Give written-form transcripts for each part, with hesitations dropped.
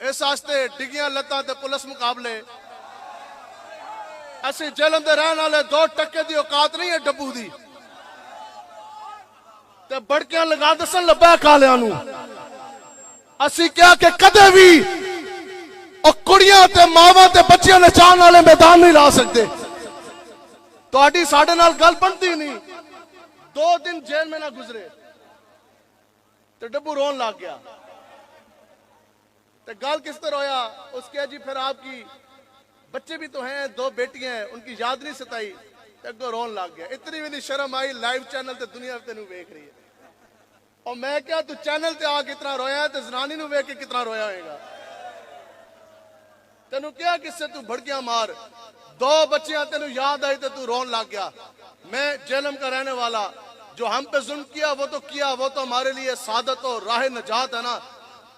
اس واسطے ڈگیاں لتاں تے پولیس مقابلے اسی جہلم دے رہن والے 2 ٹکے دی اوقات نہیں ہے ڈبو دی تے بڑکیاں لگا دسن لبا کالیاں نو اسی کیا کہ کدے بھی او کڑیاں تے ماواں تے بچیاں نچان والے میدان نہیں لا سکتے تہاڈی ساڈے نال گل بنتی نہیں 2 دن جیل میں نہ گزرے تے ڈبو رون لگ گیا تے گل کس طرح ہویا اس کیا جی پھر آپ کی بچے بھی تو ہیں 2 بیٹیاں ہیں ان کی یاد نہیں ستائی تے اگوں رون لگ گیا اتنی بھی نہیں شرم آئی لائیو چینل تے دنیا تینوں ویکھ رہی ہے اور میں کیا تو چینل تے آ کے کتنا رویا ہے تے زنانی نو ویکھ کے کتنا رویا ہوئے گا تینوں کیا کس سے تو بھڑکیاں مار 2 بچیاں تینوں یاد آئی تے تو رون لگ گیا میں جہلم کا رہنے والا جو ہم پہ ظلم کیا وہ تو ہمارے لیے سعادت اور راہ نجات ہے نا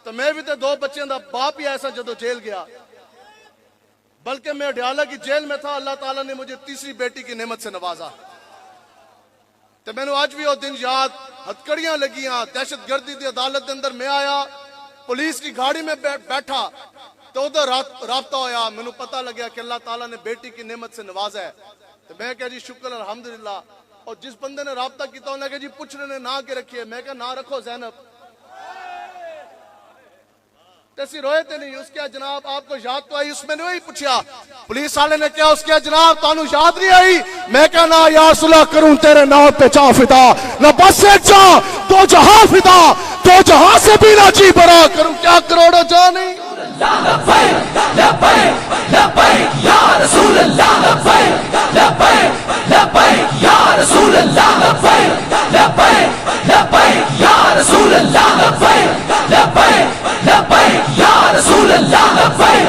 تو میں بھی تے 2 بچیاں دا باپ ہی ایسا جدو جیل گیا بلکہ میں اڈیالہ کی جیل میں تھا اللہ تعالیٰ نے مجھے تیسری بیٹی کی نعمت سے نوازا تو میں نے آج بھی وہ دن یاد ہتکڑیاں لگیاں دہشت گردی دی عدالت دے اندر میں آیا پولیس کی گاڑی میں بیٹھا تو ادھر رابطہ ہویا میں نے پتہ لگیا کہ اللہ تعالیٰ نے بیٹی کی نعمت سے نوازا ہے تو میں کہا جی شکر الحمدللہ اور جس بندے نے رابطہ کیتا انہوں نے کہا جی پوچھنے نے نہ کے رکھیے میں کہا نہ رکھو زینب تیسی روئے تے نہیں اس کیا جناب آپ کو یاد تو آئی اس میں نے وہی پوچھا پولیس والے نے کیا اس کیا جناب تانوں یاد نہیں آئی میں کہا نہ یا رسول اللہ کروں تیرے نام پہ چاہ فدا نہ بس ایک جاں 2 جہاں فدا 2 جہاں سے بھی نہ جی برا کروں کیا کروڑوں جاں نہیں لبیک لبیک لبیک یا رسول اللہ لبیک لبیک لبیک یا رسول اللہ لبیک لبیک لبیک یا رسول اللہ لبیک لبیک لبیک یا رسول اللہ لبیک